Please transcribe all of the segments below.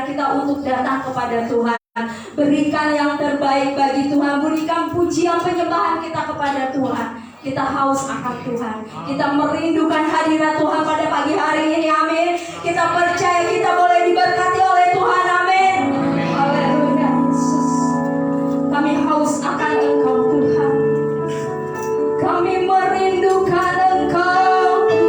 saudara kita untuk datang kepada Tuhan. Berikan yang terbaik bagi Tuhan. Berikan pujian penyembahan kita kepada Tuhan. Kita haus akan Tuhan. Kita merindukan hadirat Tuhan pada pagi hari ini. Amin. Kita percaya kita boleh diberkati oleh Tuhan. Amin. Haleluya Yesus. Kami haus akan Engkau Tuhan. Kami merindukan Engkau. Tuhan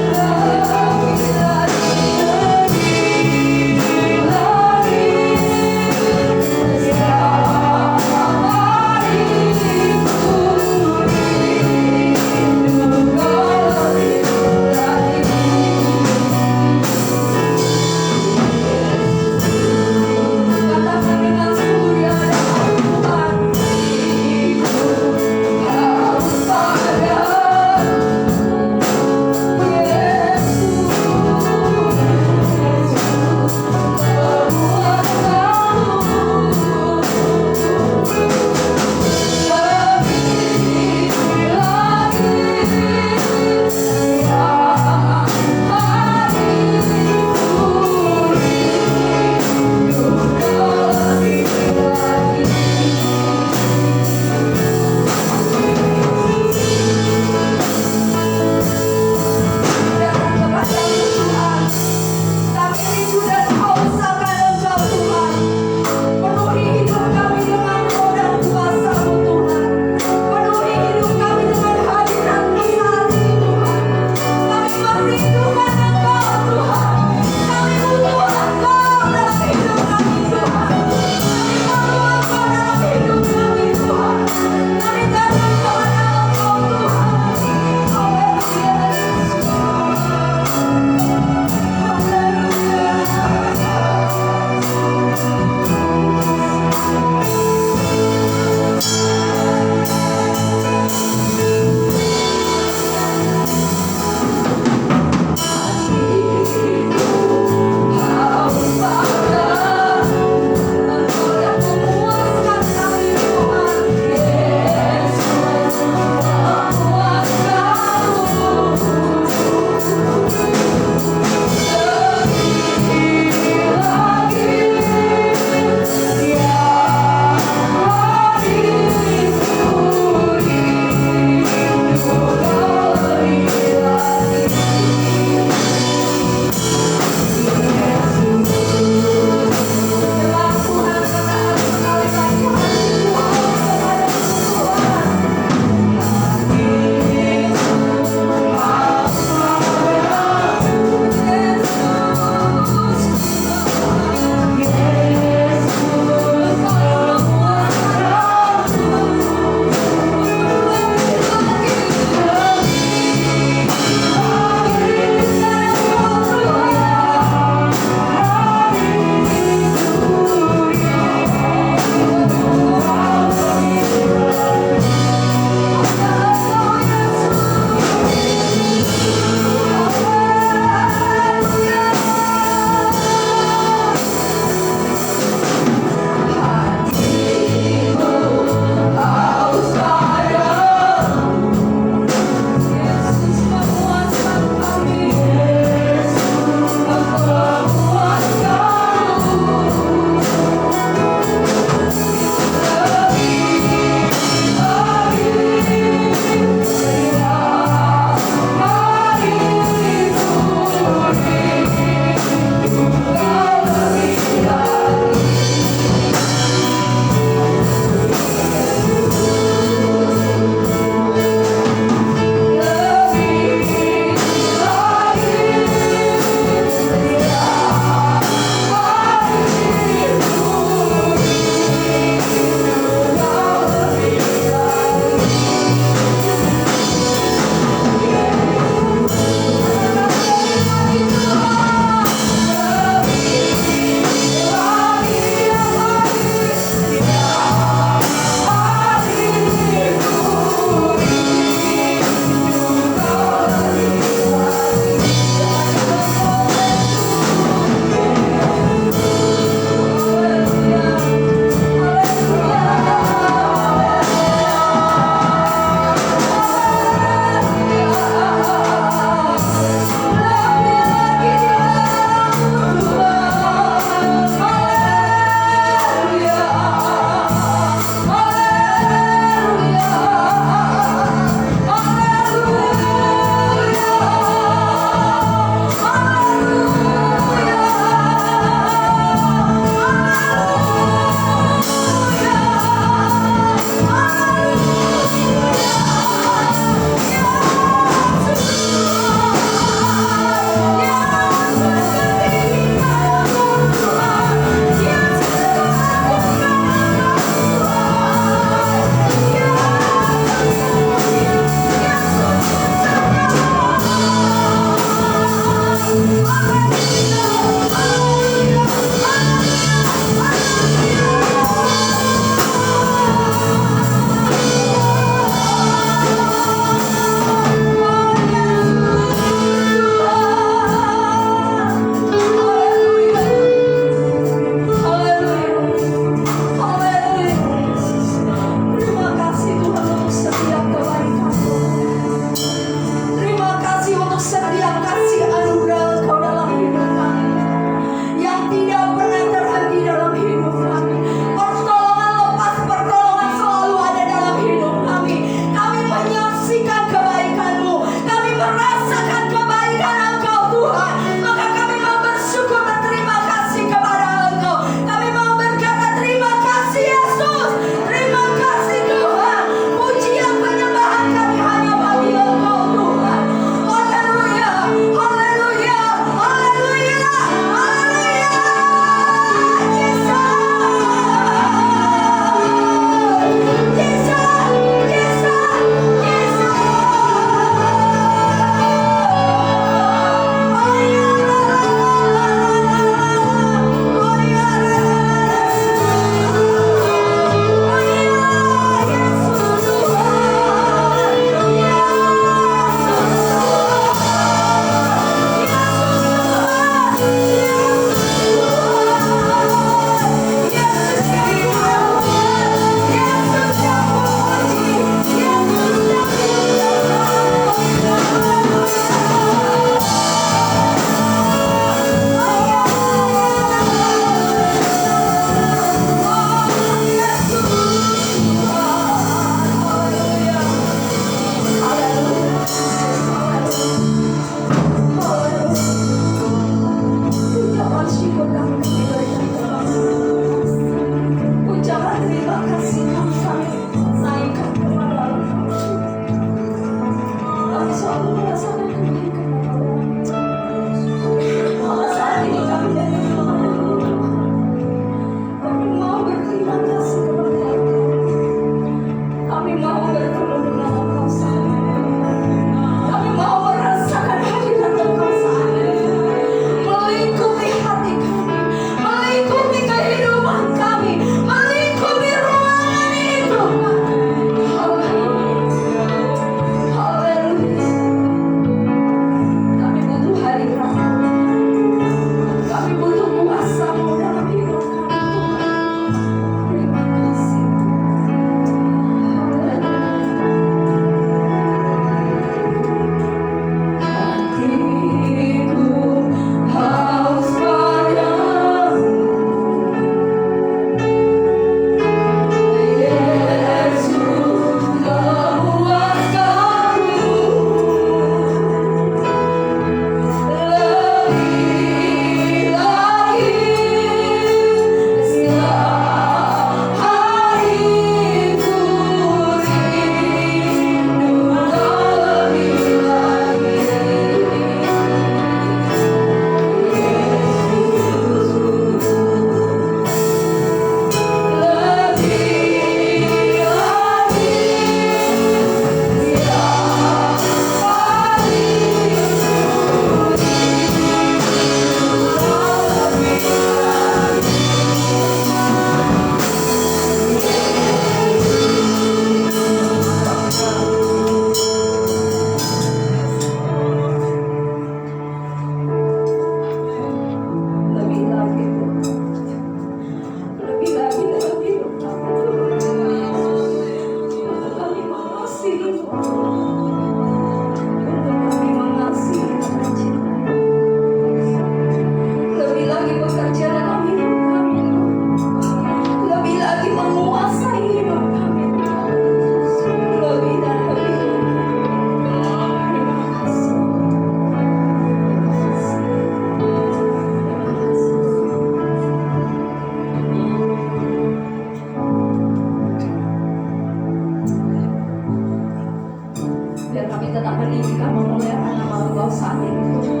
Biar kami tetap meninggikan memuliakan nama Engkau saat ini Tuhan.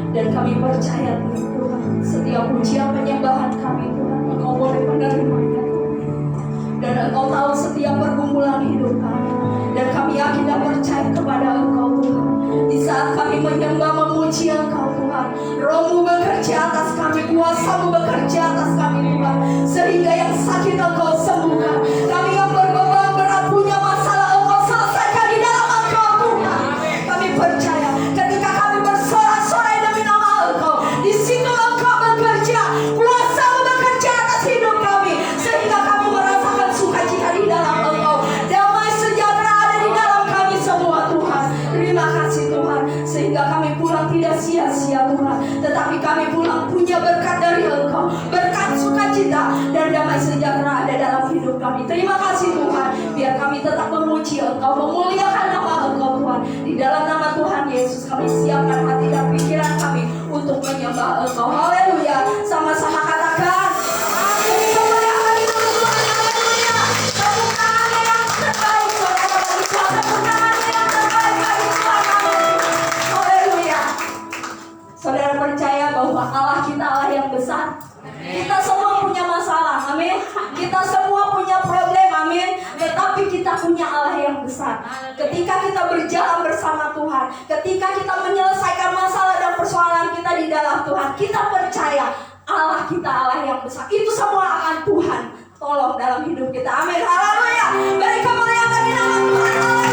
Dan kami percaya Tuhan, setiap pujian penyembahan kami Tuhan, Engkau boleh menerimanya. Dan Engkau tahu setiap pergumulan hidup kami. Dan kami yakin dan percaya kepada Engkau Tuhan. Di saat kami menyembah memuji Engkau Tuhan, Roh-Mu bekerja atas kami, kuasa-Mu bekerja atas kami Tuhan. Sehingga yang sakit Engkau sembuhkan. Kami yang berbeban berat punya masalah Engkau selesaikan di dalam Engkau Tuhan. Kami percaya ketika kami bersorak-sorai demi nama Engkau, di situ Engkau bekerja, kuasa-Mu bekerja atas hidup kami. Sehingga kami merasakan sukacita di dalam Engkau. Damai sejahtera ada di dalam kami semua Tuhan. Terima kasih Tuhan. Sehingga kami pulang tidak sia-sia Tuhan, tetapi kami pulang punya berkat dari Engkau, berkat sukacita dan damai sejahtera ada dalam hidup kami. Terima kasih Tuhan. Biar kami tetap memuji Engkau, memuliakan nama Engkau Tuhan. Di dalam nama Tuhan Yesus kami siapkan hati dan pikiran kami untuk menyembah Engkau. Haleluya. Sama-sama katakan Saudara percaya bahwa Allah kita Allah yang besar. Kita semua punya masalah, amin. Kita semua punya problem, amin. Tetapi kita punya Allah yang besar. Ketika kita berjalan bersama Tuhan, ketika kita menyelesaikan masalah dan persoalan kita di dalam Tuhan, kita percaya Allah kita Allah yang besar. Itu semua akan Tuhan tolong dalam hidup kita, amin. Haleluya. Beri kemuliaan bagi nama Tuhan. Haleluya.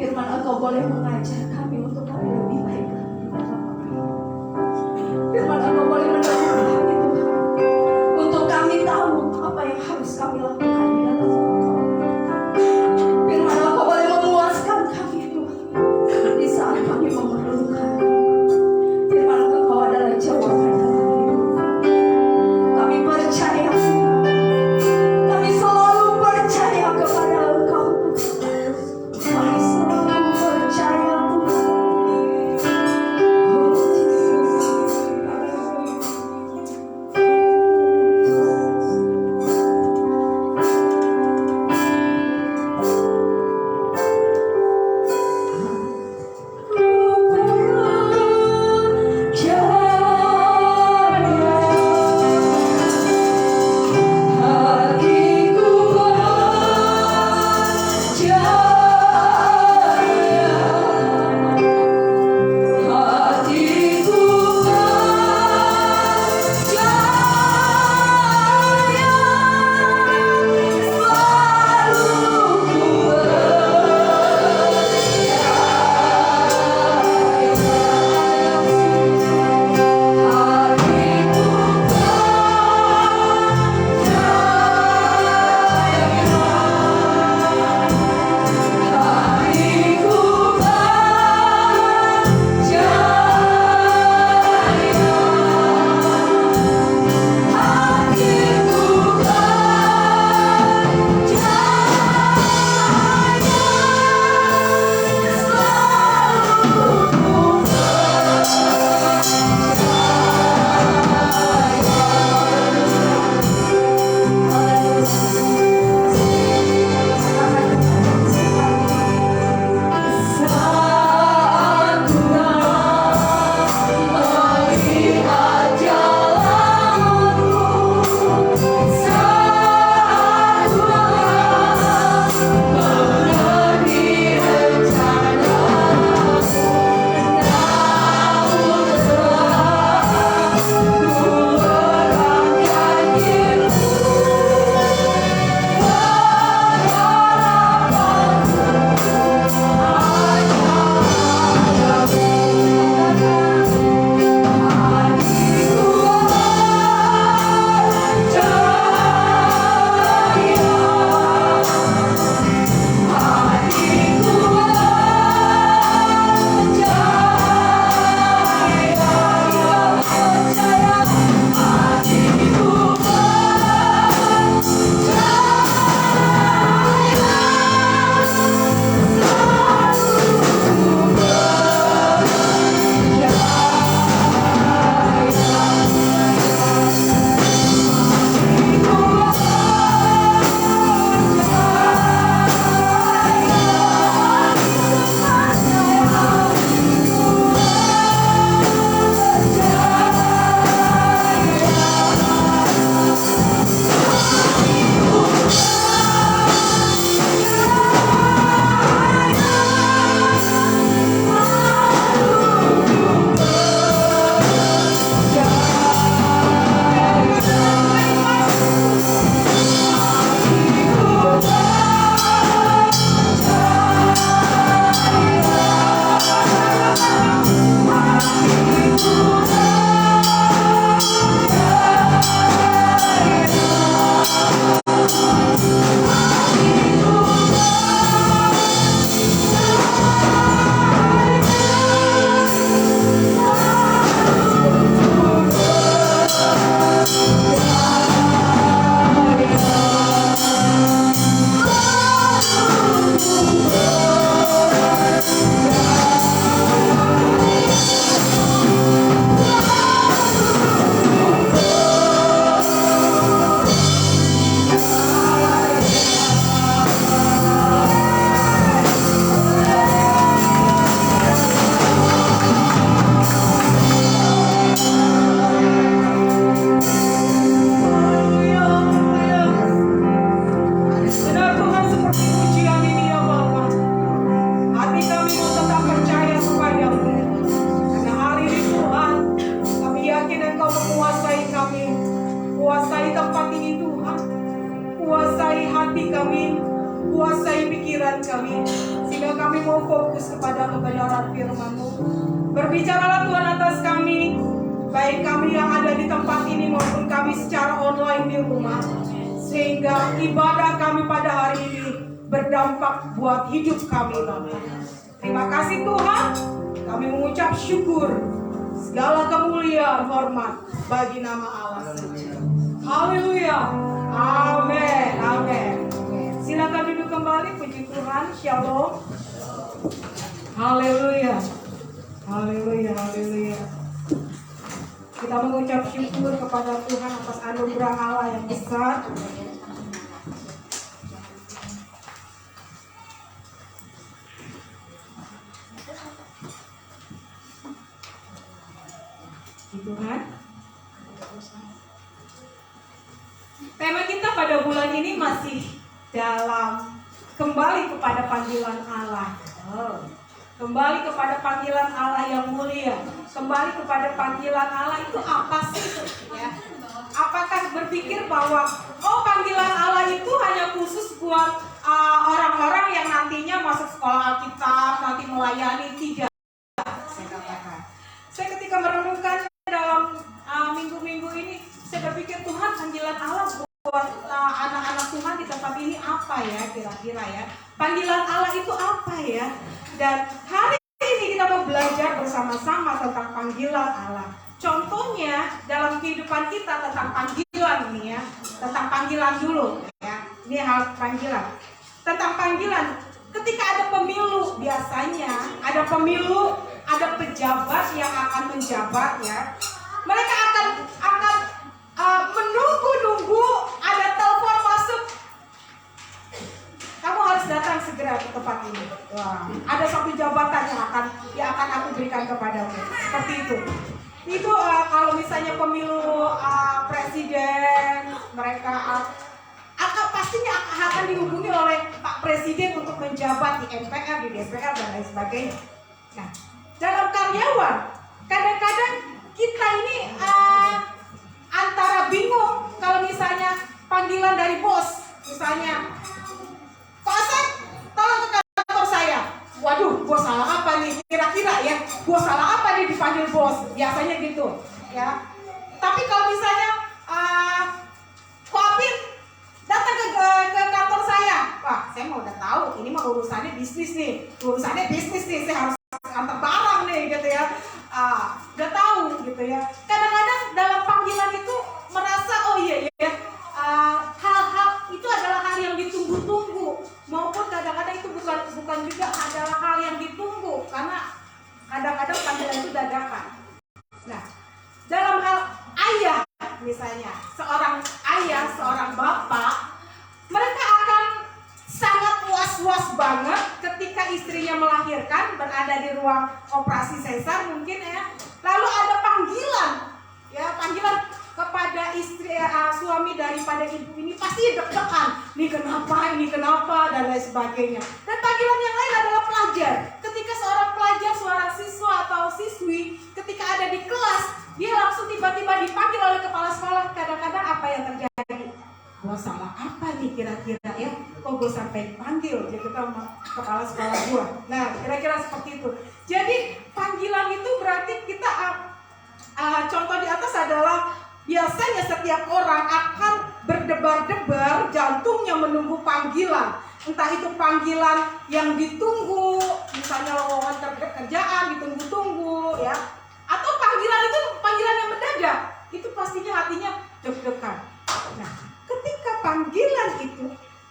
Firman Engkau boleh mengajar kami untuk kami lebih baik lagi di dalam Engkau. Firman Engkau boleh menegur kami Tuhan, untuk kami tahu apa yang harus kami lakukan di dalam Engkau. Firman Engkau boleh memuaskan kami Tuhan di saat kami memerlukan. Firman Engkau adalah jawaban dalam hidup. Kami percaya Tuhan. Kami selalu percaya kepada Engkau Tuhan. Kami selalu percaya Tuhan. Oh Jesus. Kuasai hati kami, kuasai pikiran kami, sehingga kami mau fokus kepada kebenaran firman-Mu. Berbicaralah Tuhan atas kami, baik kami yang ada di tempat ini maupun kami secara online di rumah, sehingga ibadah kami pada hari ini berdampak buat hidup kami, Bapa. Terima kasih Tuhan, kami mengucap syukur, segala kemuliaan hormat bagi nama Allah saja. Haleluya. Amin. Amin. Silakan duduk kembali, puji Tuhan. Shalom. Haleluya. Haleluya. Haleluya. Kita mengucap syukur kepada Tuhan atas anugerah Allah yang besar. Tuhan. Tema kita pada bulan ini masih dalam kembali kepada panggilan Allah. Kembali kepada panggilan Allah yang mulia. Kembali kepada panggilan Allah itu apa sih? Ya. Apakah berpikir bahwa panggilan Allah itu hanya khusus buat orang-orang yang nantinya masuk sekolah Alkitab, nanti melayani? Tidak. Saya katakan. Saya ketika merenungkan dalam minggu-minggu ini, saya berpikir Tuhan, panggilan Allah buat anak-anak Tuhan di tempat ini apa ya kira-kira ya? Panggilan Allah itu apa ya? Dan hari ini kita mau belajar bersama-sama tentang panggilan Allah. Contohnya dalam kehidupan kita tentang panggilan ini ya, tentang panggilan dulu ya. Ini hal panggilan. Tentang panggilan, ketika ada pemilu biasanya ada pemilu, ada pejabat yang akan menjabat ya. Mereka akan menunggu ada telepon masuk. Kamu harus datang segera ke tempat ini. Wah, ada satu jabatan yang akan aku berikan kepadamu. Seperti itu. Itu kalau misalnya pemilu presiden, mereka pastinya akan dihubungi oleh Pak Presiden untuk menjabat di MPR, di DPR dan lain sebagainya. Nah, dalam karyawan, kadang-kadang kita ini antara bingung kalau misalnya panggilan dari bos, misalnya Pak Asep, tolong ke kantor saya. Waduh, gua salah apa nih? Kira-kira ya, gua salah apa nih dipanggil bos? Biasanya gitu, ya. Tapi kalau misalnya Kopin datang ke kantor saya, wah, saya mau udah tahu, ini mah urusannya bisnis nih, saya harus antar barang nih, gitu ya. Udah tahu, gitu ya. Kadang-kadang dalam panggilan itu merasa, oh iya ya. Hal-hal itu adalah hal yang ditunggu-tunggu, maupun kadang-kadang itu bukan juga adalah hal yang ditunggu, karena kadang-kadang panggilan itu dadakan. Nah, dalam hal ayah misalnya, seorang ayah, seorang bapak, mereka akan sangat was-was banget ketika istrinya melahirkan, berada di ruang operasi sesar mungkin ya, lalu ada panggilan kepada istri suami daripada ibu ini, pasti deg-degan, ini kenapa dan lain sebagainya. Dan panggilan yang lain adalah pelajar. Ketika seorang pelajar, seorang siswa atau siswi ketika ada di kelas, dia langsung tiba-tiba dipanggil oleh kepala sekolah. Kadang-kadang apa yang terjadi? Gua salah apa nih kira-kira ya? Kok gue sampai panggil gitu sama kepala sekolah gua? Nah, kira-kira seperti itu. Jadi panggilan itu berarti kita contoh di atas adalah biasanya setiap orang akan berdebar-debar, jantungnya menunggu panggilan. Entah itu panggilan yang ditunggu, misalnya lowongan kerjaan ditunggu-tunggu ya, atau panggilan itu panggilan yang mendadak, itu pastinya hatinya deg-degan. Nah, ketika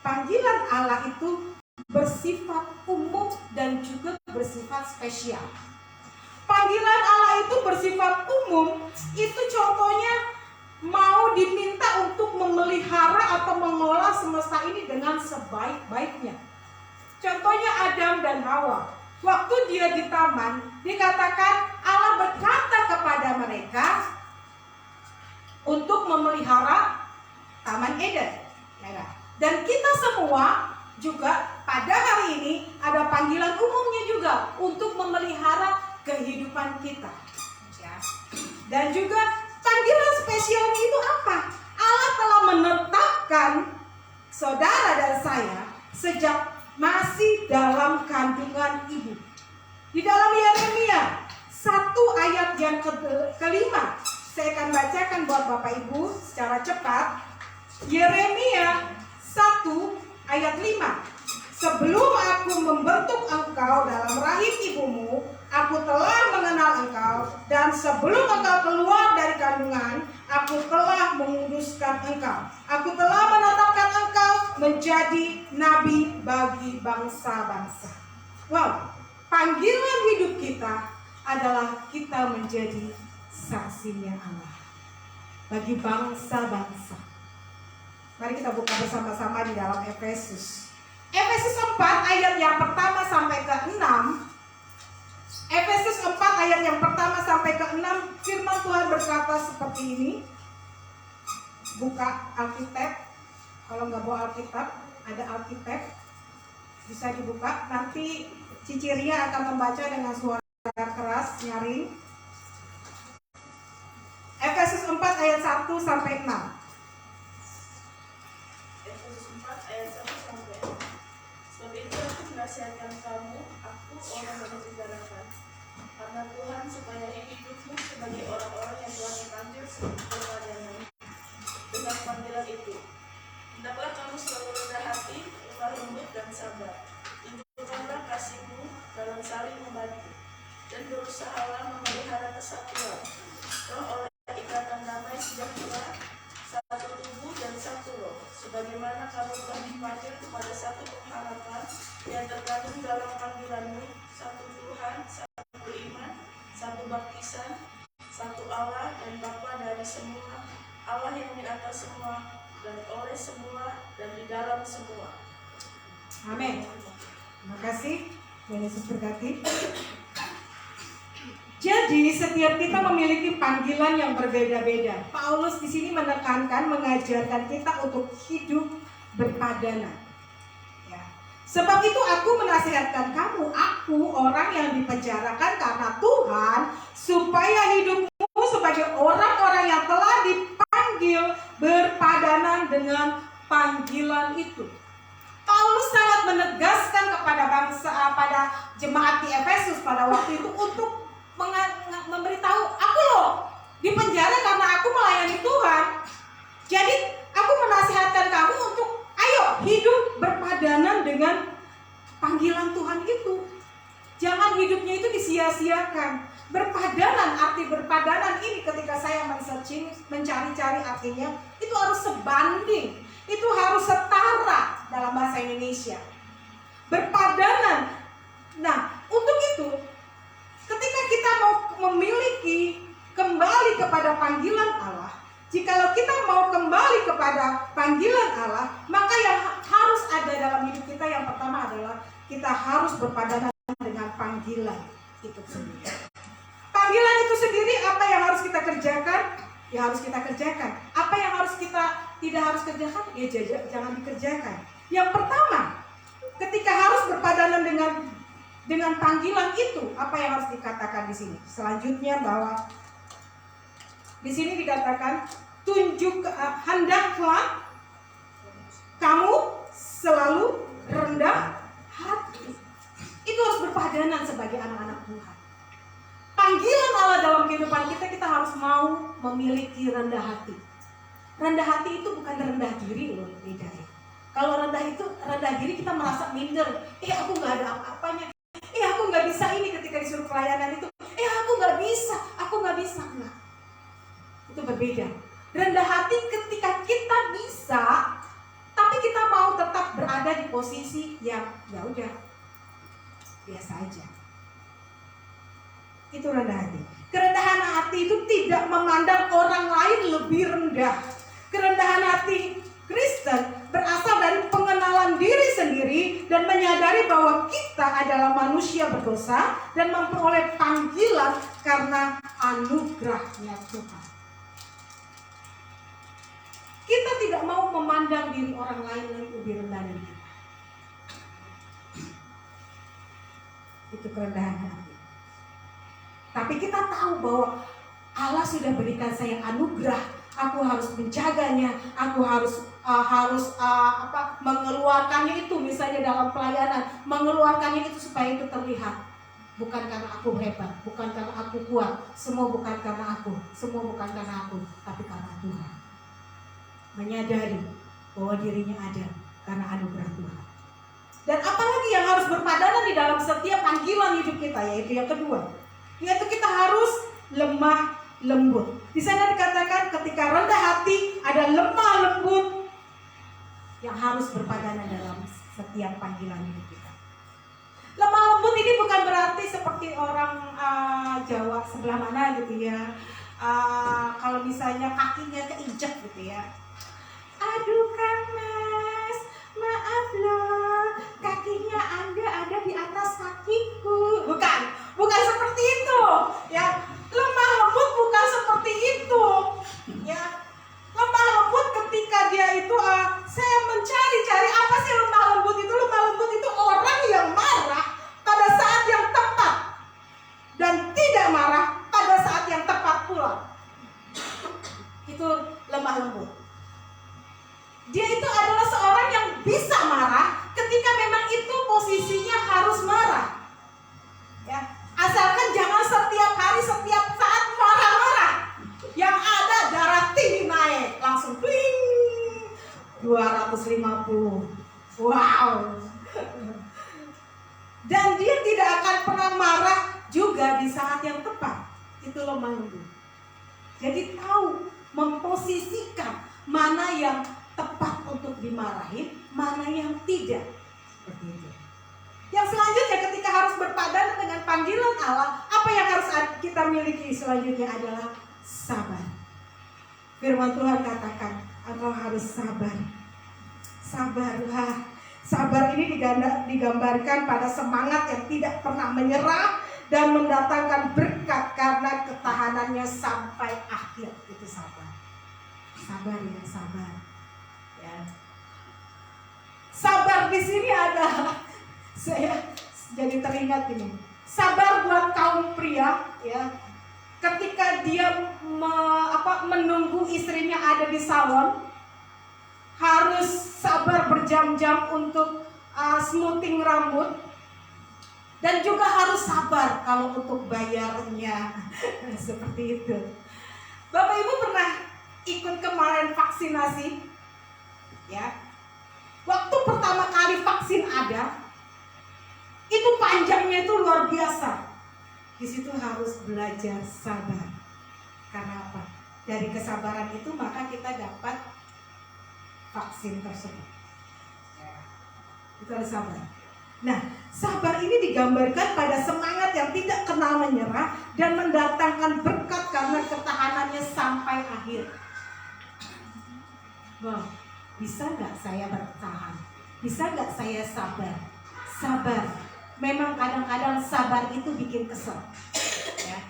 panggilan Allah itu bersifat umum dan juga bersifat spesial. Panggilan Allah itu bersifat umum, itu contohnya mau diminta untuk memelihara atau mengelola semesta ini dengan sebaik-baiknya. Contohnya Adam dan Hawa. Waktu dia di taman, dikatakan Allah berkata kepada mereka untuk memelihara Taman Eden. Dan kita semua juga pada hari ini ada panggilan umumnya juga untuk memelihara kehidupan kita. Dan juga panggilan spesialnya itu apa? Allah telah menetapkan saudara dan saya sejak masih dalam kandungan ibu. Di dalam Yeremia 1 ayat yang kelima, saya akan bacakan buat Bapak Ibu secara cepat. Yeremia 1 ayat 5. Sebelum aku membentuk engkau dalam rahim ibumu, aku telah mengenal engkau, dan sebelum engkau keluar dari kandungan, aku telah menguduskan engkau. Aku telah menetapkan engkau menjadi nabi bagi bangsa-bangsa. Wow, panggilan hidup kita adalah kita menjadi saksinya Allah bagi bangsa-bangsa. Mari kita buka bersama-sama di dalam Efesus. Efesus 4 ayat yang pertama sampai ke 6. Efesus 4 ayat yang pertama sampai ke 6, firman Tuhan berkata seperti ini. Buka Alkitab. Kalau nggak bawa Alkitab, ada Alkitab, bisa dibuka. Nanti Cici Ria akan membaca dengan suara keras, nyaring. Efesus 4 ayat 1 sampai 6. Efesus 4 ayat 1 sampai 6. Sebab itu aku menasihatkan kamu, aku orang yang dibicarakan, karena Tuhan supaya hidupmu sebagai orang-orang yang Tuhan dipanggil berpadanan dengan panggilan itu. Hendaklah kamu selalu rendah hati, lemah lembut dan sabar. Tunjukkanlah kasihmu dalam saling membantu, dan berusahalah memelihara kesatuan roh oleh ikatan damai sejahtera, satu tubuh dan satu roh, sebagaimana kamu telah dipanggil kepada satu pengharapan yang terkandung dalam panggilanmu, satu Tuhan, satu iman, satu baptisan, satu Allah dan Bapa dari semua, Allah yang di atas semua, dan oleh semua, dan di dalam semua. Amin. Terima kasih. Tuhan Yesus berkati. Jadi setiap kita memiliki panggilan yang berbeda-beda. Paulus di sini menekankan, mengajarkan kita untuk hidup berpadanan. Ya. Sebab itu aku menasihatkan kamu, aku orang yang dipenjarakan karena Tuhan, supaya hidupmu sebagai orang-orang yang telah dipanggil berpadanan dengan panggilan itu. Paulus sangat menegaskan kepada pada jemaat di Efesus pada waktu itu untuk memberitahu, aku loh dipenjara karena aku melayani Tuhan. Jadi aku menasihatkan kamu untuk ayo hidup berpadanan dengan panggilan Tuhan itu. Jangan hidupnya itu disia-siakan. Berpadanan, arti berpadanan ini ketika saya men-searching, mencari-cari artinya, itu harus sebanding, itu harus setara dalam bahasa Indonesia. Berpadanan. Nah, untuk itu ketika kita mau memiliki kembali kepada panggilan Allah, jikalau kita mau kembali kepada panggilan Allah, maka yang harus ada dalam hidup kita yang pertama adalah kita harus berpadanan dengan panggilan itu sendiri. Panggilan itu sendiri apa yang harus kita kerjakan? Ya harus kita kerjakan. Apa yang harus kita tidak harus kerjakan? Ya jangan dikerjakan. Yang pertama, ketika harus berpadanan dengan panggilan itu, apa yang harus dikatakan di sini? Selanjutnya bahwa di sini dikatakan hendaklah kamu selalu rendah hati. Itu harus berpadanan sebagai anak-anak Tuhan. Panggilan Allah dalam kehidupan kita harus mau memiliki rendah hati. Rendah hati itu bukan rendah diri loh, beda ya. Kalau rendah diri kita merasa minder. Aku nggak ada apa-apanya. Aku nggak bisa ini ketika disuruh pelayanan itu. Aku nggak bisa. Nah, itu berbeda. Rendah hati ketika kita bisa, tapi kita mau tetap berada di posisi yang ya udah biasa aja. Itu rendah hati. Kerendahan hati itu tidak memandang orang lain lebih rendah. Kerendahan hati Kristen berasal dari pengenalan diri sendiri dan menyadari bahwa kita adalah manusia berdosa dan memperoleh panggilan karena anugerahnya Tuhan. Kita tidak mau memandang diri orang lain lebih rendah dari kita. Itu kerendahan hati. Tapi kita tahu bahwa Allah sudah berikan saya anugerah. Aku harus menjaganya, aku harus mengeluarkannya itu, misalnya dalam pelayanan, mengeluarkannya itu supaya itu terlihat. Bukan karena aku hebat, bukan karena aku kuat, semua bukan karena aku, semua bukan karena aku, tapi karena Tuhan. Menyadari bahwa dirinya ada karena anugerah Tuhan. Dan apalagi yang harus berpadanan di dalam setiap panggilan hidup kita, yaitu yang kedua, yaitu kita harus lemah lembut. Di sana dikatakan ketika rendah hati ada lemah lembut yang harus berpadanan dalam setiap panggilan hidup kita. Lemah lembut ini bukan berarti seperti orang Jawa sebelah mana gitu ya. Kalau misalnya kakinya keinjek gitu ya. Aduh Kang Mas, maaf loh, kakinya Anda ada di atas kakiku. Bukan seperti itu. Ya, lemah lembut bukan seperti itu. Ya, lemah lembut ketika dia itu saya mencari-cari apa sih lemah lembut itu. Lemah lembut itu orang yang marah pada saat yang tepat dan tidak marah pada saat yang tepat pula. Itu lemah lembut. Dia itu adalah seorang yang bisa marah ketika memang itu posisinya harus marah. Ya, asalkan jangan setiap hari, setiap saat marah-marah. Yang ada darah tinggi naik, langsung bling 250. Wow. Dan dia tidak akan pernah marah juga di saat yang tepat. Itu lemah lembut. Jadi tahu memposisikan mana yang tepat untuk dimarahin, mana yang tidak. Seperti itu. Yang selanjutnya ketika harus berpadanan dengan panggilan Allah, apa yang harus kita miliki selanjutnya adalah sabar. Firman Tuhan katakan, engkau harus sabar. Sabarlah. Sabar ini digambarkan pada semangat yang tidak pernah menyerah dan mendatangkan berkat karena ketahanannya sampai akhir. Itu sabar. Sabar ya, sabar. Ya. Sabar di sini ada, saya jadi teringat ini. Sabar buat kaum pria, ya. Ketika dia menunggu istrinya ada di salon, harus sabar berjam-jam untuk smoothing rambut, dan juga harus sabar kalau untuk bayarnya. Seperti itu. Bapak Ibu pernah ikut kemarin vaksinasi? Ya, waktu pertama kali vaksin ada, itu panjangnya itu luar biasa. Di situ harus belajar sabar. Karena apa? Dari kesabaran itu maka kita dapat vaksin tersebut. Itu harus sabar. Nah, sabar ini digambarkan pada semangat yang tidak kenal menyerah dan mendatangkan berkat karena ketahanannya sampai akhir. Wow. Bisa nggak saya bertahan? Bisa nggak saya sabar? Sabar. Memang kadang-kadang sabar itu bikin kesel. Ya.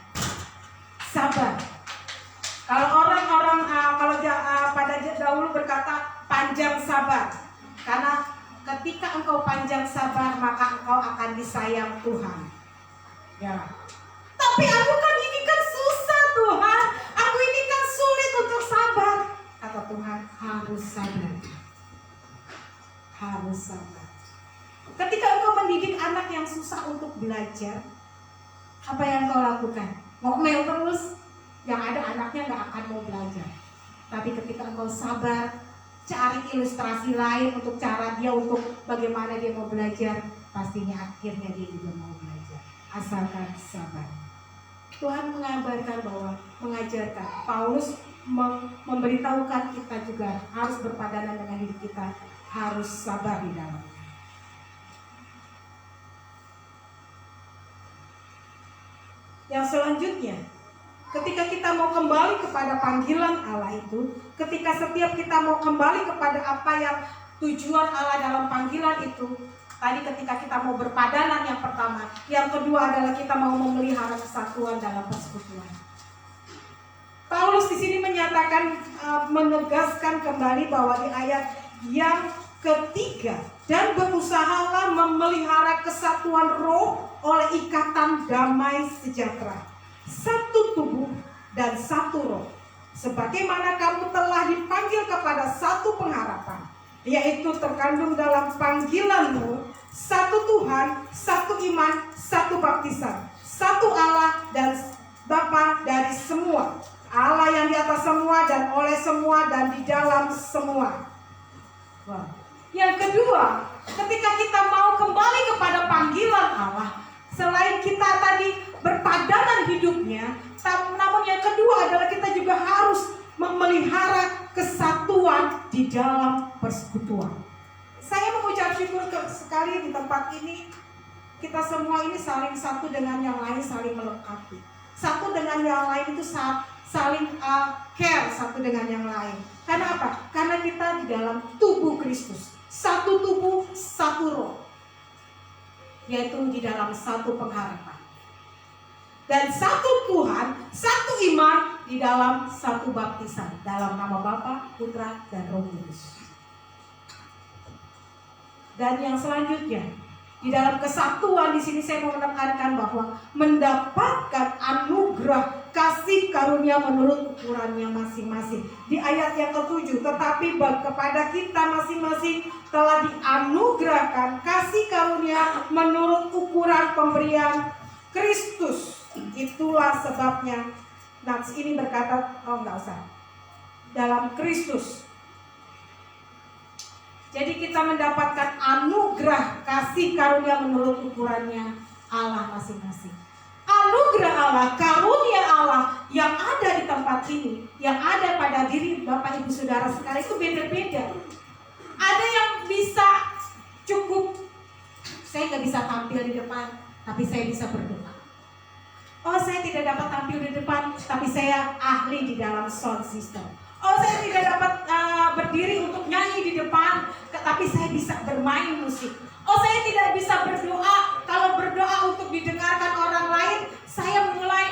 Sabar. Kalau orang-orang pada dahulu berkata panjang sabar, karena ketika engkau panjang sabar maka engkau akan disayang Tuhan. Ya. Tapi aku kan ini kan susah Tuhan. Aku ini kan sulit untuk sabar. Kata Tuhan, harus sabar. Harus sabar. Ketika engkau mendidik anak yang susah untuk belajar, apa yang engkau lakukan? Ngomel terus, yang ada anaknya gak akan mau belajar. Tapi ketika engkau sabar, cari ilustrasi lain untuk cara dia, untuk bagaimana dia mau belajar, pastinya akhirnya dia juga mau belajar. Asalkan sabar. Tuhan mengabarkan bahwa, mengajarkan, Paulus memberitahukan kita juga harus berpadanan dengan diri kita, harus sabar di dalamnya. Yang selanjutnya, ketika kita mau kembali kepada panggilan Allah itu, ketika setiap kita mau kembali kepada apa yang tujuan Allah dalam panggilan itu, tadi ketika kita mau berpadanan yang pertama, yang kedua adalah kita mau memelihara kesatuan dalam persekutuan. Paulus di sini menyatakan, menegaskan kembali bahwa di ayat yang ketiga, dan berusahalah memelihara kesatuan roh oleh ikatan damai sejahtera, satu tubuh dan satu roh, sebagaimana kamu telah dipanggil kepada satu pengharapan, yaitu terkandung dalam panggilanmu, satu Tuhan, satu iman, satu baptisan, satu Allah dan Bapa dari semua, Allah yang di atas semua dan oleh semua dan di dalam semua. Wah. Yang kedua, ketika kita mau kembali kepada panggilan Allah, selain kita tadi berpadanan hidupnya, namun yang kedua adalah kita juga harus memelihara kesatuan di dalam persekutuan. Saya mengucap syukur sekali di tempat ini, kita semua ini saling satu dengan yang lain, saling melengkapi. Satu dengan yang lain itu saling care satu dengan yang lain. Karena apa? Karena kita di dalam tubuh Kristus. Satu tubuh, satu roh. Yaitu di dalam satu pengharapan. Dan satu Tuhan, satu iman di dalam satu baptisan. Dalam nama Bapa, Putra, dan Roh Kudus. Dan yang selanjutnya, di dalam kesatuan di sini saya mau menekankan bahwa mendapatkan anugerah kasih karunia menurut ukurannya masing-masing. Di ayat yang ke-7, tetapi kepada kita masing-masing telah dianugerahkan kasih karunia menurut ukuran pemberian Kristus. Itulah sebabnya Nats ini berkata, enggak usah, dalam Kristus. Jadi kita mendapatkan anugerah kasih karunia menurut ukurannya Allah masing-masing. Anugerah Allah, karunia Allah yang ada di tempat ini, yang ada pada diri Bapak Ibu Saudara sekalian itu beda-beda. Ada yang bisa cukup, saya nggak bisa tampil di depan, tapi saya bisa berdoa. Oh, saya tidak dapat tampil di depan, tapi saya ahli di dalam sound system. Oh, saya tidak dapat berdiri untuk nyanyi di depan, tapi saya bisa bermain musik. Oh, saya tidak bisa berdoa. Kalau berdoa untuk didengarkan orang lain, saya mulai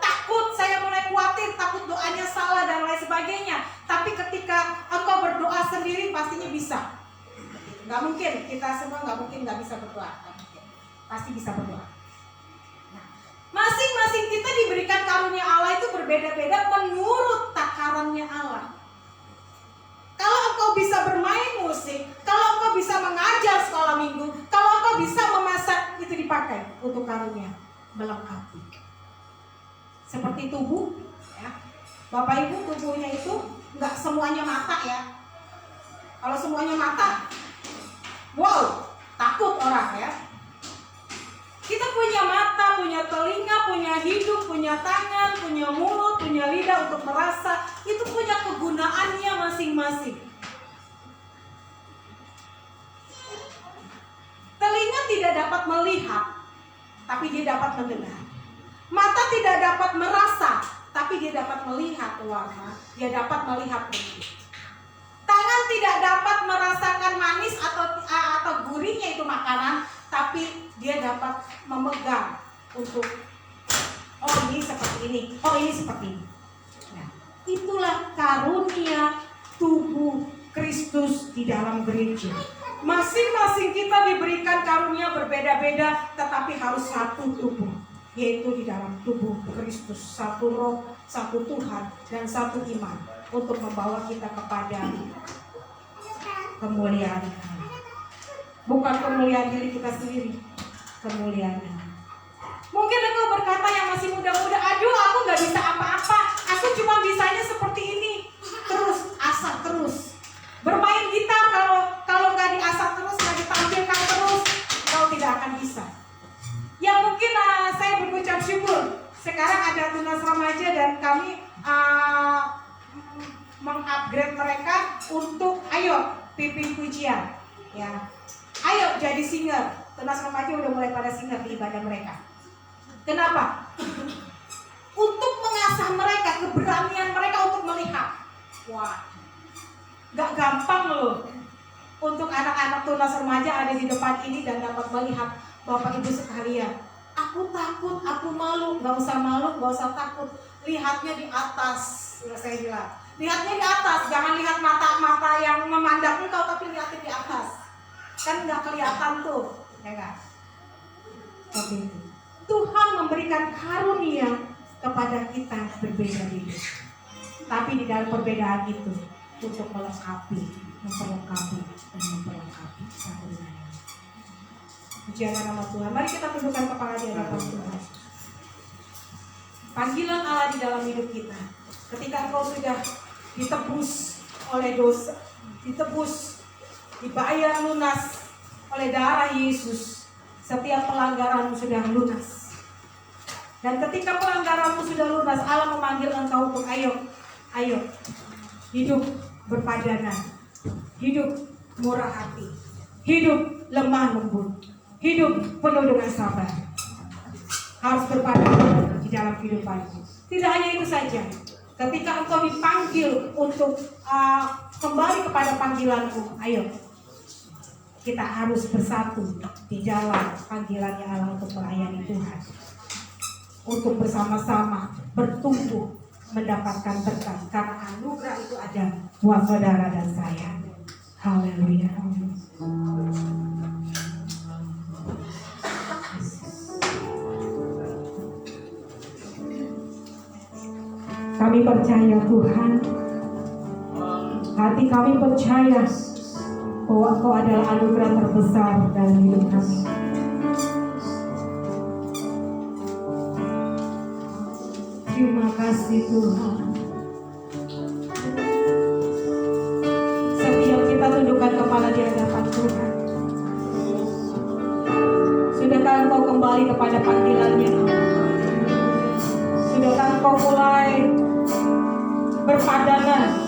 takut, saya mulai khawatir, takut doanya salah dan lain sebagainya. Tapi ketika engkau berdoa sendiri, pastinya bisa. Gak mungkin, kita semua gak mungkin gak bisa berdoa. Gak mungkin. Pasti bisa berdoa. Masing-masing kita diberikan karunia Allah itu berbeda-beda menurut takarannya Allah. Kalau engkau bisa bermain musik, kalau engkau bisa mengajar sekolah minggu, kalau engkau bisa memasak, itu dipakai untuk karunia melengkapi. Seperti tubuh, ya. Bapak Ibu, tubuhnya itu nggak semuanya mata ya. Kalau semuanya mata, wow, takut orang ya. Kita punya mata, punya telinga, punya hidung, punya tangan, punya mulut, punya lidah untuk merasa. Itu punya kegunaannya masing-masing. Telinga tidak dapat melihat, tapi dia dapat mendengar. Mata tidak dapat merasa, tapi dia dapat melihat warna, dia dapat melihat bentuk. Tangan tidak dapat merasakan manis atau gurihnya itu makanan, tapi dia dapat memegang untuk oh ini seperti ini, oh ini seperti ini. Nah, itulah karunia tubuh Kristus di dalam gereja. Masing-masing kita diberikan karunia berbeda-beda, tetapi harus satu tubuh, yaitu di dalam tubuh Kristus, satu roh, satu Tuhan, dan satu iman untuk membawa kita kepada kemuliaan Allah. Bukan kemuliaan diri kita sendiri, kemuliaan Allah. Mungkin engkau berkata yang masih muda-muda, aduh aku gak bisa apa-apa, aku cuma bisanya seperti ini. Terus, asal terus. Bermain gitar kalau gak diasah terus, gak ditampilkan terus, kau tidak akan bisa. Ya mungkin saya berucap syukur, sekarang ada tunas remaja dan kami mengupgrade mereka untuk ayo pimpin pujian. Ya. Ayo jadi singer. Tunas remaja udah mulai pada singer di ibadah mereka. Kenapa? Untuk mengasah mereka, keberanian mereka untuk melihat. Wah, gak gampang loh untuk anak-anak tunas remaja ada di depan ini dan dapat melihat Bapak Ibu sekalian. Aku takut, aku malu. Gak usah malu, gak usah takut. Lihatnya di atas, sudah saya bilang. Lihatnya di atas, jangan lihat mata-mata yang memandang engkau, tapi lihatnya di atas. Kan nggak kelihatan tuh, ya kan? Oke. Tuhan memberikan karunia kepada kita berbeda-beda. Tapi di dalam perbedaan itu untuk memperlengkapi dan memperlengkapi satu dengan yang lain. Pujian nama Tuhan. Mari kita tundukkan kepala di hadapan Tuhan. Panggilan Allah di dalam hidup kita. Ketika engkau sudah ditebus oleh dosa, ditebus, dibayar lunas oleh darah Yesus, setiap pelanggaranmu sudah lunas. Dan ketika pelanggaranmu sudah lunas, Allah memanggil engkau untuk ayo hidup berpadanan, hidup murah hati, hidup lemah lembut, hidup penuh dengan sabar. Harus berpadanan di dalam kehidupanmu. Tidak hanya itu saja, ketika engkau dipanggil untuk kembali kepada panggilanmu, ayo kita harus bersatu di dalam panggilannya Allah untuk melayani Tuhan, untuk bersama-sama bertumbuh mendapatkan berkat, karena anugerah itu ada buat saudara dan saya. Haleluya. Kami percaya Tuhan, hati kami percaya bahwa Engkau adalah anugerah terbesar dalam hidup kami. Terima kasih Tuhan. Setiap kita tundukkan kepala di hadapan Tuhan. Sudahkah engkau kembali kepada panggilannya? Sudahkah engkau mulai berpadanan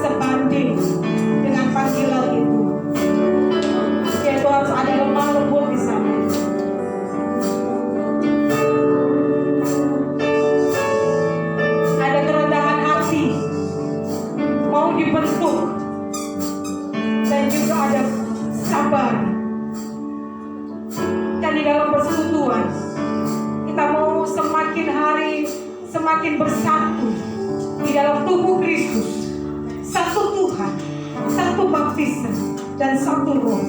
sebanding dengan panggilan itu? Yaitu harus ada lemah lembut di sana. Dibentuk dan juga ada sabar, dan di dalam persekutuan kita mau semakin hari semakin bersatu di dalam tubuh Kristus, satu Tuhan, satu baptisan dan satu roh,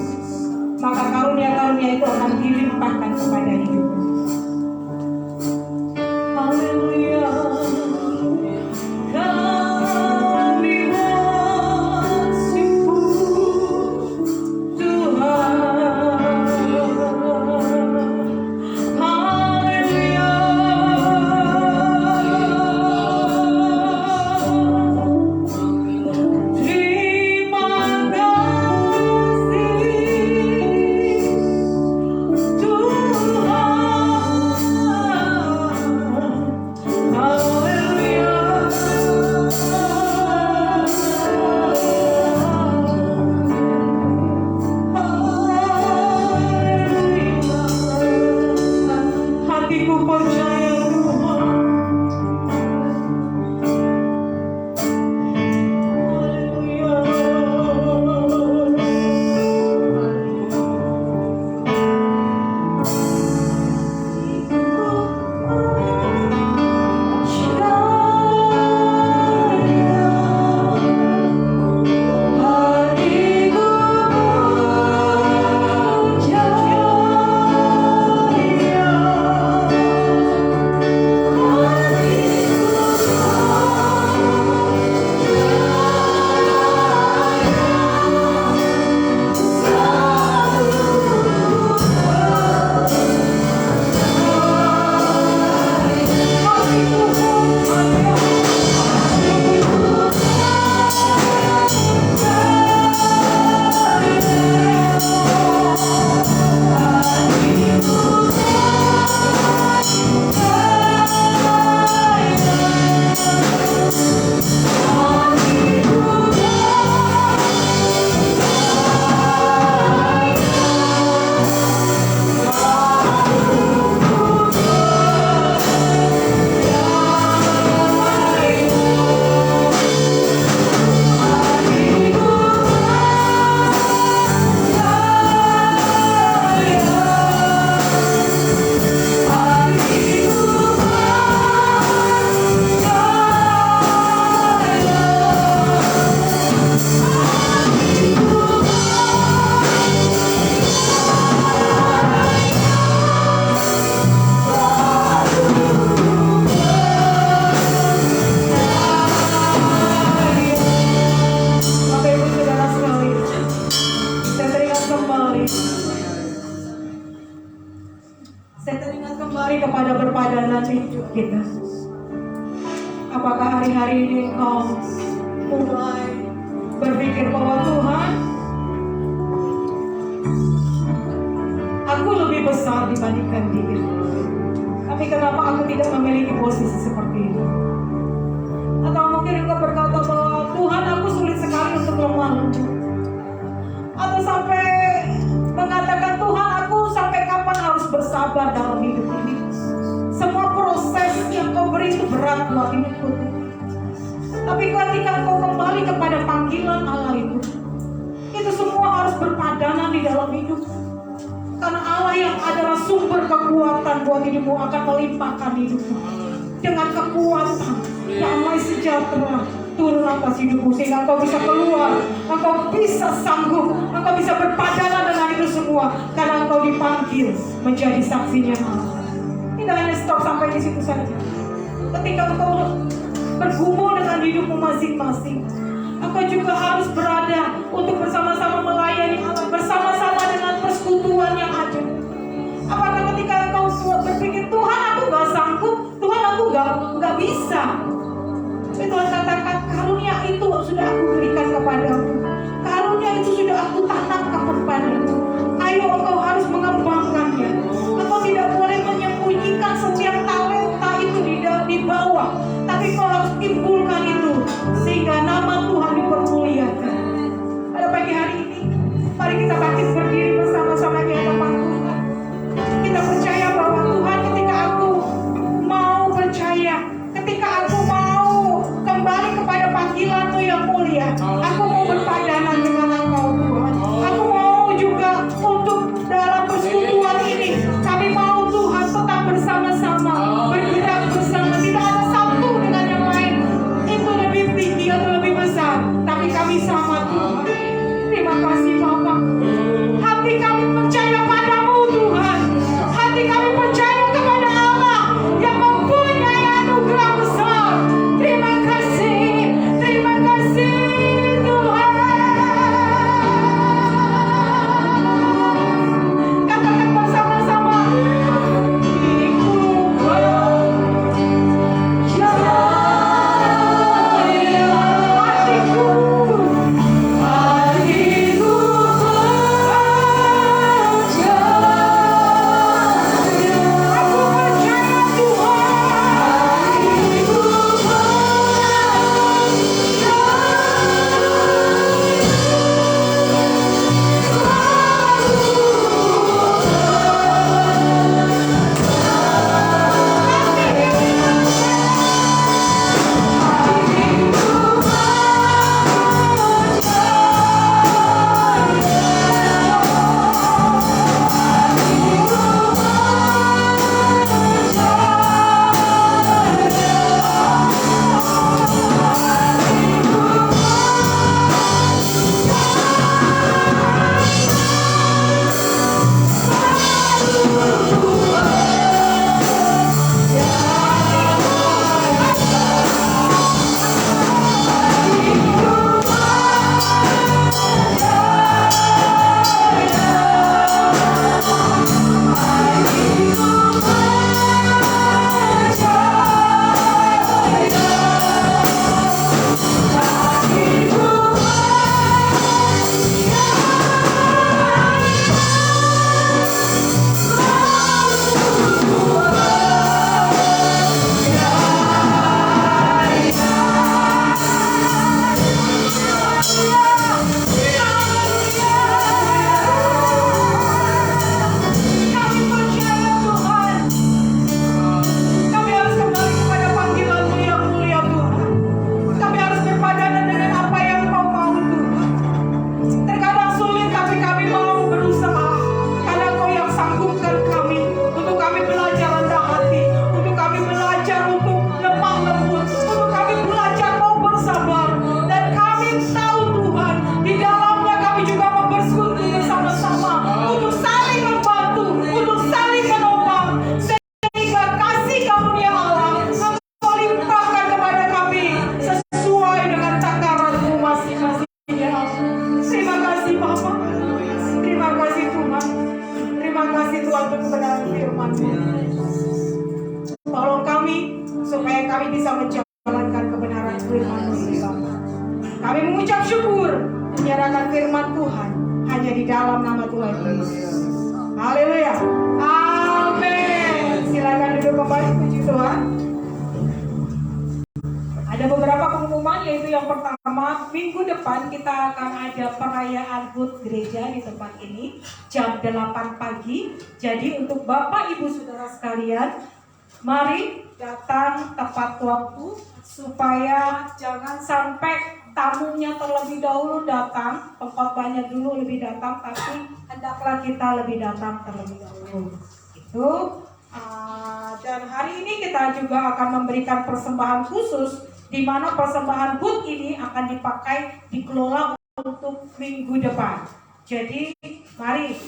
maka karunia-karunia itu akan dilimpahkan kepada hidup. Haleluya. kembali kepada berpadanan hidup kita. Apakah hari-hari ini engkau mulai berpikir bahwa Tuhan, aku lebih besar dibandingkan dia, tapi kenapa aku tidak memiliki posisi seperti ini? Atau mungkin engkau berkata bahwa Tuhan, aku sulit sekali untuk lemah lembut. Atau sampai mengatakan, Tuhan, aku sampai kapan harus bersabar dalam hidup ini? Semua proses yang kau beri itu berat buat hidupku. Tapi ketika kau kembali kepada panggilan Allah itu semua harus berpadanan di dalam hidup. Karena Allah yang adalah sumber kekuatan buat hidupmu akan melimpahkan hidupmu dengan kekuatan, damai sejahtera turun atas hidupmu, sehingga engkau bisa keluar, engkau bisa sanggup, engkau bisa berpadanan dengan itu semua, karena engkau dipanggil menjadi saksinya Allah. Tidak hanya stop sampai di situ saja. Ketika engkau bergumul dengan hidupmu masing-masing, engkau juga harus berada untuk bersama-sama melayani Allah, bersama-sama dengan persekutuan yang ada. Apakah ketika engkau berpikir, Tuhan, aku gak sanggup, Tuhan, aku gak bisa, tapi Tuhan katakan, karunia itu sudah aku berikan kepadamu, karunia itu sudah aku tanamkan kepadamu. Ayo, engkau harus mengembangkannya. Engkau tidak boleh menyembunyikan setiap talenta itu di bawah, tapi kau harus timbulkan itu sehingga nama Tuhan dipermuliakan. Pada pagi hari ini, mari kita bangkit berdiri bersama-sama di hadapan Tuhan. Kita percaya bahwa Tuhan, ketika aku mau percaya, ketika aku mau kembali kepada panggilan-Mu yang mulia, kami bisa menjalankan kebenaran firman-Mu ini Bapa. Kami mengucap syukur menyerahkan firman Tuhan hanya di dalam nama Tuhan Yesus. Haleluya. Amin. Silakan duduk kembali, puji Tuhan. Ada beberapa pengumuman, yaitu yang pertama, minggu depan kita akan ada perayaan HUT gereja di tempat ini jam 8 pagi. Jadi untuk Bapak Ibu Saudara sekalian, mari datang tepat waktu supaya jangan sampai tamunya terlebih dahulu datang, pengkhotbahnya dulu lebih datang, tapi hendaklah kita lebih datang terlebih dahulu. Itu. Dan hari ini kita juga akan memberikan persembahan khusus, di mana persembahan HUT ini akan dipakai, dikelola untuk minggu depan. Jadi mari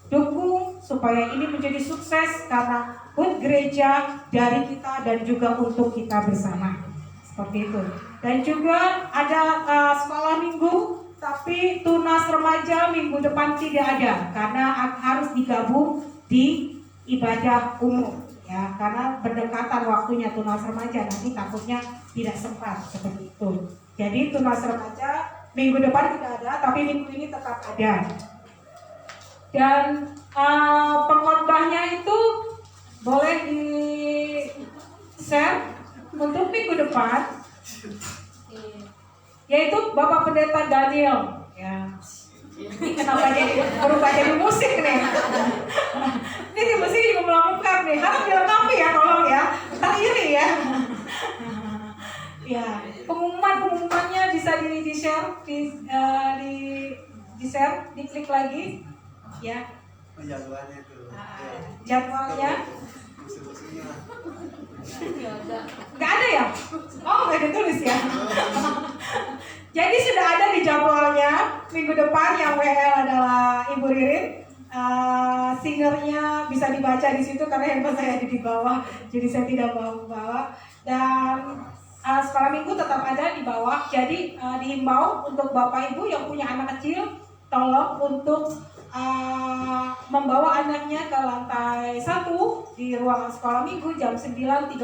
dukung supaya ini menjadi sukses, karena HUT gereja dari kita dan juga untuk kita bersama. Seperti itu. Dan juga ada sekolah minggu, tapi tunas remaja minggu depan tidak ada, karena harus digabung di ibadah umum. Ya, karena berdekatan waktunya tunas remaja, nanti takutnya tidak sempat seperti itu. Jadi tunas remaja minggu depan tidak ada, tapi minggu ini tetap ada. Dan pengkhotbahnya itu boleh di share untuk minggu depan, yaitu Bapak Pendeta Daniel. Ya. Kenapa jadi berubah jadi musik nih? Ini musik juga melengkap nih. Harap dilengkapi ya, tolong ya. Ntar iri ya. Ya, pengumumannya bisa di share, di share, diklik lagi, ya. Jadwalnya itu. Jadwalnya. Nggak ada ya? Oh, nggak ditulis ya. Jadi sudah ada di jadwalnya minggu depan. Yang WL adalah Ibu Ririn. Singernya bisa dibaca di situ karena handphone saya ada di bawah, jadi saya tidak mau bawa. Dan sekolah minggu tetap ada di bawah. Jadi dihimbau untuk Bapak Ibu yang punya anak kecil, tolong untuk membawa anaknya ke lantai 1 di ruangan sekolah minggu jam 9.30,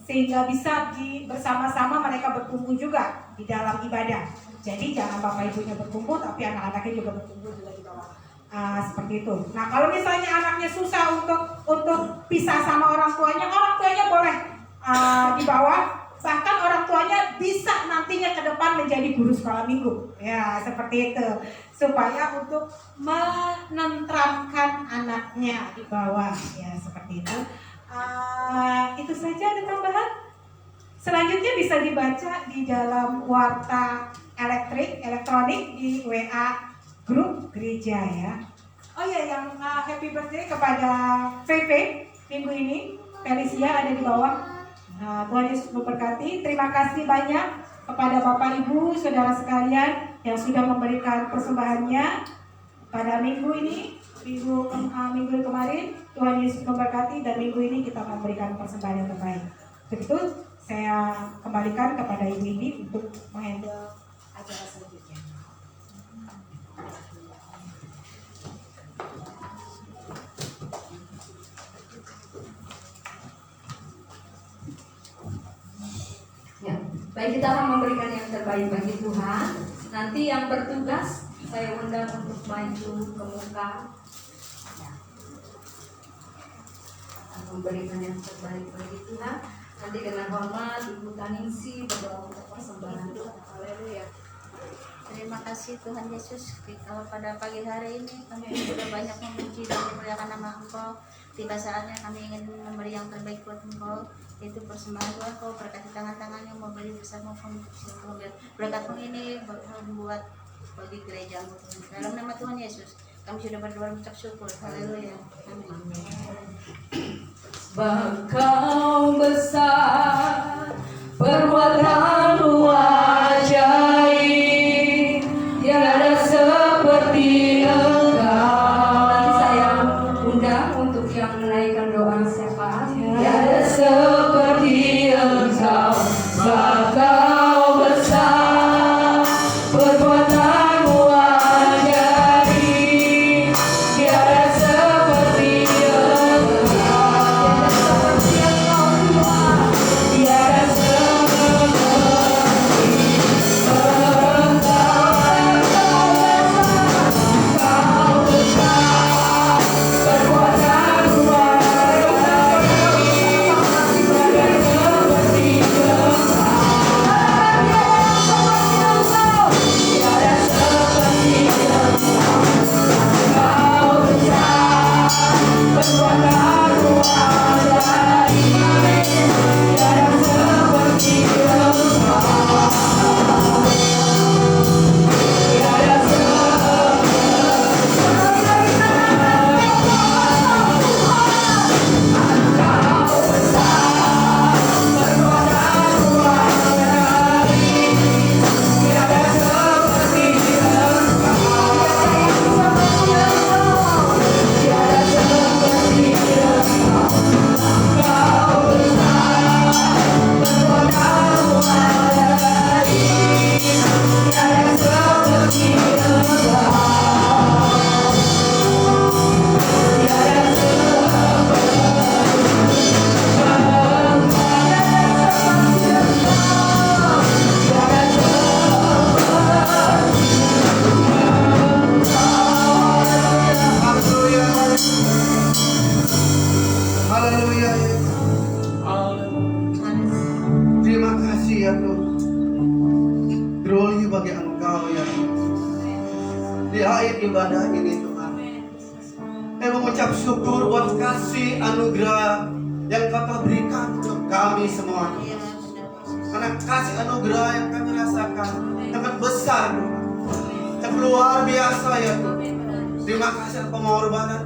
sehingga bisa bersama-sama mereka berkumpul juga di dalam ibadah. Jadi jangan Bapak Ibunya berkumpul, tapi anak-anaknya juga berkumpul juga di bawah. Seperti itu. Nah, kalau misalnya anaknya susah untuk pisah sama orang tuanya boleh di bawah. Bahkan orang tuanya bisa nantinya ke depan menjadi guru sekolah minggu. Ya, seperti itu. Supaya untuk menenteramkan anaknya di bawah. Ya, seperti itu. Itu saja, ada tambahan. Selanjutnya bisa dibaca di dalam warta elektronik di WA grup gereja ya. Oh ya, yang happy birthday kepada VV minggu ini, Felicia ada di bawah. Tuhan Yesus memberkati. Terima kasih banyak kepada Bapak Ibu Saudara sekalian yang sudah memberikan persembahannya pada minggu ini, minggu kemarin. Tuhan Yesus memberkati, dan minggu ini kita memberikan persembahan yang terbaik. Begitu, saya kembalikan kepada Ibu ini untuk menghandle acara selanjutnya. Ya, baik, kita akan memberikan yang terbaik bagi Tuhan. Nanti yang bertugas saya undang untuk maju ke muka. Ya. Akan memberikan yang terbaik bagi Tuhan. Nanti dengan hormat Ibu Taningsi berdoa untuk persembahan Tuhan. Haleluya. Terima kasih Tuhan Yesus. Kalau pada pagi hari ini kami sudah banyak memuji dan memuliakan nama Engkau. Tiba saatnya kami ingin memberi yang terbaik buat Engkau, yaitu persembahan Tuhan. Kau berkati tangan-tangan yang memberi bersama Engkau. Berkat-Mu ini membuat bagi gereja-Mu. Dalam nama Tuhan Yesus kami sudah berdoa mengucap syukur. Haleluya. Amin. Engkau besar, perbuatan-Mu ajaib, tiada seperti Engkau. Nanti saya undang untuk yang menaikkan doa syafaat. Tiada seperti Engkau, Engkau besar, perbuatan-Mu ajaib, tiada seperti Engkau. Tiada ibadah ini Tuhan. Kami mengucap syukur buat kasih anugerah yang Kau telah berikan untuk kami semua. Karena kasih anugerah yang kami rasakan sangat besar Tuhan, yang luar biasa ya Tuhan. Terima kasih atas pengorbanan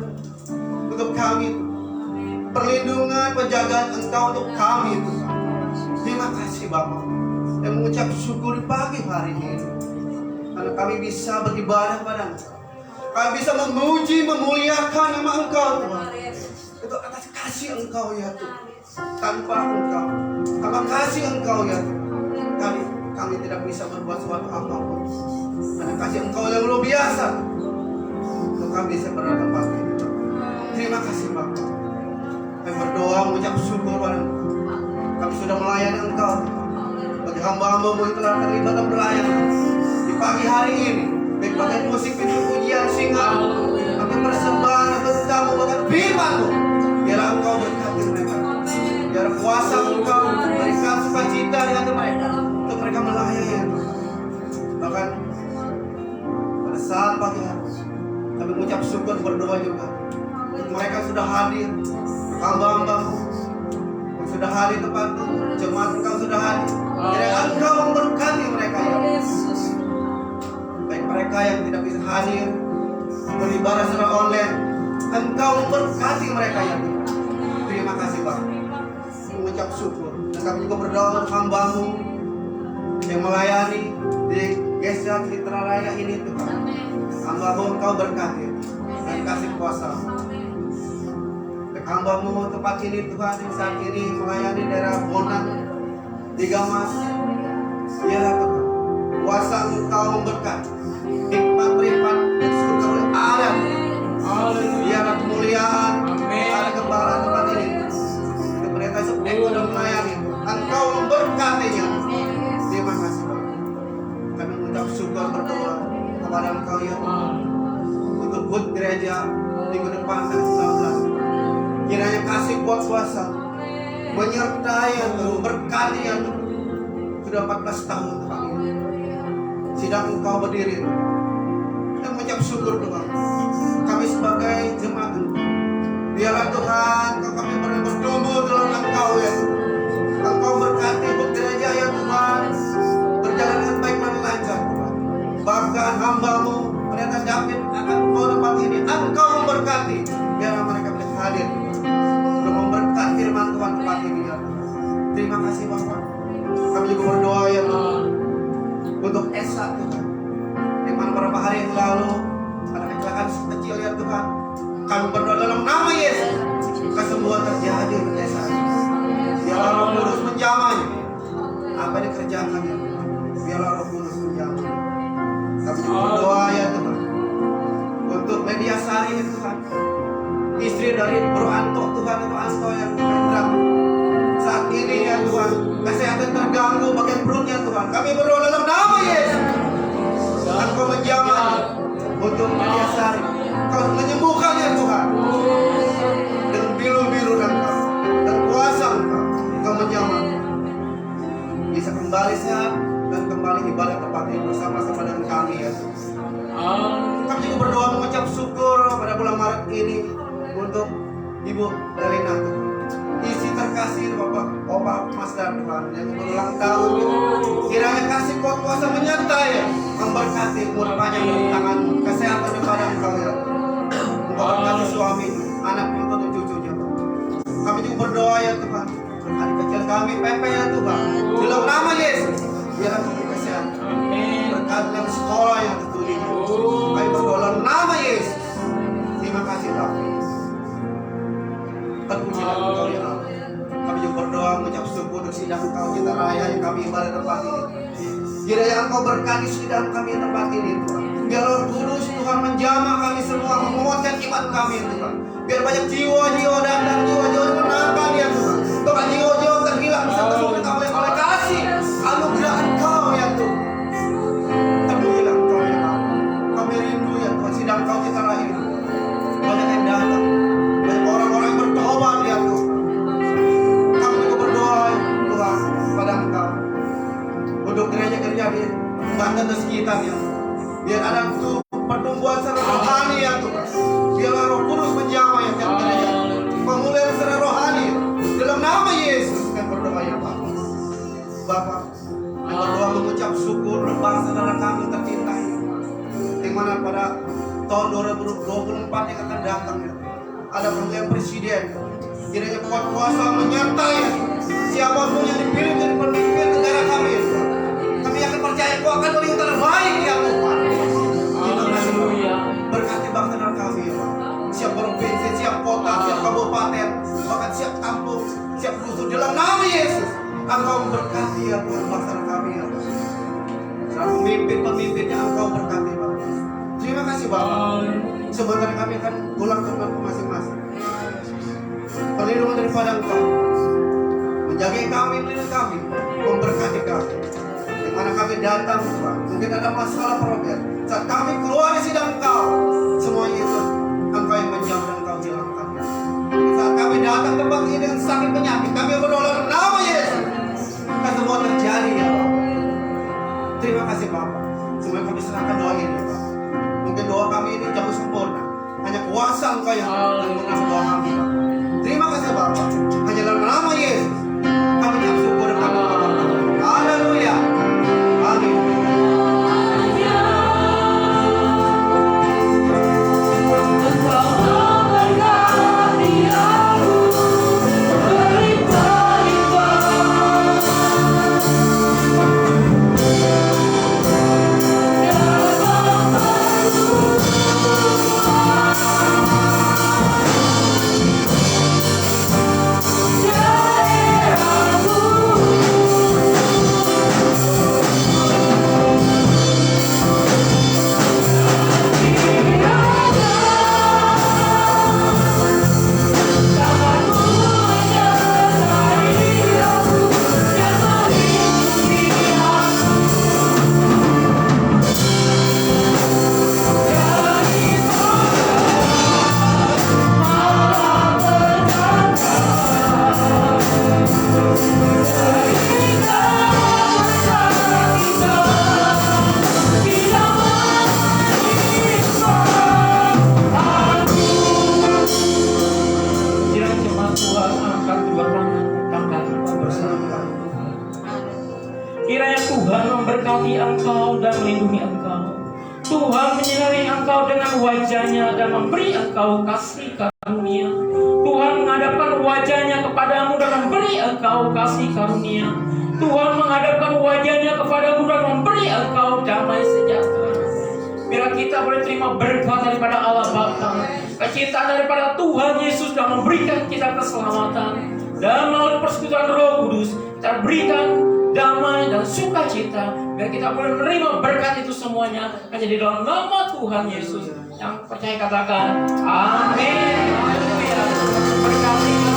untuk kami, perlindungan, penjagaan Engkau untuk kami Tuhan. Terima kasih Bapa. Dan mengucap syukur di pagi hari ini karena kami bisa beribadah pada Engkau. Kami bisa memuji, memuliakan nama Engkau Tuhan. Itu atas kasih Engkau ya Tuhan. Tanpa Engkau, tanpa kasih Engkau ya Tuhan, kami tidak bisa berbuat suatu apapun. Karena kasih Engkau yang luar biasa untuk kami bisa berada tempat ini. Terima kasih Bapak. Kami berdoa mengucap syukur pada Engkau. Kami sudah melayani Engkau bagi hamba-hamba-Mu yang telah terlibat dalam pelayanan di pagi hari ini. Baik bagian musik, pintu pujian, singa, kami persembahan tentang bahkan firman-Mu. Biarlah Engkau berkati mereka. Biar kuasa Engkau berikan sukacita di hati mereka untuk mereka melayani. Bahkan pada saat pagi hari kami mengucap syukur, berdoa juga untuk mereka sudah hadir, hamba-hamba-Mu yang sudah hadir tempat jemaat Engkau sudah hadir. Biar Engkau memberkati mereka ya. Baik mereka yang tidak bisa hadir beribadah secara online, Engkau memberkati mereka ya. Terima kasih Pak. Mengucap syukur. Dan kami juga berdoa untuk hamba-Mu yang melayani di Gereja Citra Raya ini Tuhan. Hamba-Mu Engkau berkati dan kasih kuasa. Baik hamba-Mu tempat ini Tuhan yang saat ini melayani daerah Bonang, di Gamas. Biarlah Tuhan kuasa Engkau memberkati, hikmat beriman dan syukur oleh ada. Biarlah kemuliaan ada kembali tempat ini. Mereka sedang sudah melayani, Engkau memberkatinya. Terima kasih Bapak. Kami mengucap syukur, berdoa kepada Engkau ya Tuhan untuk buat gereja minggu depan tanggal 19. Kiranya kasih buat kuasa menyertai ya Tuhan, berkati ya Tuhan. Sudah 14 tahun Tuhan ini sidang Engkau berdiri. Kita mengucap syukur Tuhan. Kami sebagai jemaat biarlah Tuhan kami bertumbuh dalam Engkau ya Tuhan. Engkau berkati buat gereja ya Tuhan, berjalan dengan baik dan lancar Tuhan. Bahkan hamba-Mu ternyata David akan Engkau tempat ini, Engkau memberkati. Biarlah mereka bisa hadir untuk memberkati firman Tuhan tempat ini ya Tuhan. Terima kasih Bapak. Kami juga berdoa ya Tuhan untuk Esa Tuhan. Di mana beberapa hari yang lalu ada kecelakaan kecil ya Tuhan. Kami berdoa dalam nama Yesus, kesembuhan terjadi untuk Esa. Biarlah Roh Kudus menjamahnya. Apa yang dikerjakan ya Tuhan, biarlah Roh Kudus menjamah. Kami juga berdoa ya Tuhan untuk Media Sari ya Tuhan, istri dari Bro Anto Tuhan, itu Anto yang terang saat ini ya Tuhan, kesehatan terganggu bagian perutnya Tuhan. Kami berdoa dalam nama Yesus, Engkau menjamah untuk Media Sari. Kau menyembuhkannya Tuhan dengan biru-biru dan kuasa Engkau menjamah, bisa kembali sehat dan kembali ibadah tempat ini bersama-sama dengan kami ya Tuhan. Kami juga berdoa mengucap syukur pada bulan Maret ini untuk Ibu Delina Tuhan, isi terkasih Bapak Opa Mas dan Tuhan yang berulang tahun Tuhan. Kiranya kasih kuasa menyertai ya, memberkati umur panjang dari tangan-Mu, kesehatan daripada Engkau ya. Engkau berkati suami, anak untuk cucunya. Kami juga berdoa ya Tuhan, adik kecil kami Pepe ya Tuhan, dalam nama Yesus biarlah kami kesehatan, berkat dalam sekolah yang tertuju. Kami berdoa dalam nama Yesus. Terima kasih Bapak. Terpujilah Engkau ya Allah. Kami juga berdoa mengucap syukur untuk sidang Engkau Citra Raya yang kami ibadah tempat ini. Kiranya Engkau berkati sidang kami tempat ini Tuhan. Biar Roh Kudus Tuhan menjamah kami semua, menguatkan iman kami Tuhan. Biar banyak jiwa-jiwa dan jiwa-jiwa yang menangkan ya Tuhan. Bahkan jiwa-jiwa terhilang bisa temukan oleh kasih anugerah Engkau ya Tuhan. Terpujilah Engkau ya Allah. Kami rindu ya Tuhan sidang Engkau Citra Raya ini. Banyak yang datang, banyak orang-orang yang bertobat ya Tuhan. Kami juga berdoa Tuhan pada Engkau untuk gereja-gereja di Banten dan sekitarnya. Biar ada pertumbuhan secara rohani ya Tuhan. Biarlah Roh Kudus menjamah ya tiap gereja. Pemulihan secara rohani dalam nama Yesus kami berdoa ya Bapa. Bapa, kami berdoa mengucap syukur lebar saudara kami tercintai. Di mana pada tahun 2024 yang akan datang ya, ada pemilihan presiden. Kiranya kuasa menyertai siapapun yang dipilih menjadi pemimpin negara kami ya Tuhan. Kami akan percaya Kau akan beri yang terbaik ya Tuhan. Berkati bangsa dan kami ya Pak. Siap provinsi, siap kota, siap kabupaten, bahkan siap kampung, siap dusun. Dalam nama Yesus, Engkau memberkati ya Tuhan bangsa dan kami ya Pak. Dan pemimpin-pemimpin yang Engkau berkati Bapak. Terima kasih Bapak. Sebentar kami akan pulang ke tempat masing-masing. Perlindungan daripada Engkau, menjaga kami, melindungi kami, memberkati kami. Di mana kami datang Tuhan, mungkin ada masalah problem. Saat kami keluar dari sidang Engkau, semuanya itu Engkau yang menjawab dan Engkau hilangkan. Saat kami datang tempat ini dengan sakit penyakit, kami berdoa dalam nama Yesus. Dan semua terjadi ya Bapak. Terima kasih Bapak. Semua kami serahkan doa ini Bapak. Mungkin doa kami ini jauh sempurna. Hanya kuasa Engkau yang mengenal doa kami Bapak. Terima kasih Bapak. Hanya dalam nama Yesus kami bersyukur dan kami berdoa. Haleluya. Amin. Kiranya Tuhan memberkati engkau dan melindungi engkau. Tuhan menyinari engkau dengan wajah-Nya dan memberi engkau kasih karunia. Tuhan menghadapkan wajah-Nya kepadamu dan memberi engkau kasih karunia. Tuhan menghadapkan wajah-Nya kepadamu dan memberi engkau damai sejahtera. Biar kita boleh terima berkat daripada Allah Bapa, kecintaan daripada Tuhan Yesus dan memberikan kita keselamatan. Dan melalui persekutuan Roh Kudus kita berikan damai dan sukacita, biar kita boleh menerima berkat itu semuanya hanya di dalam nama Tuhan Yesus. Yang percaya katakan amin. Haleluya. Berkati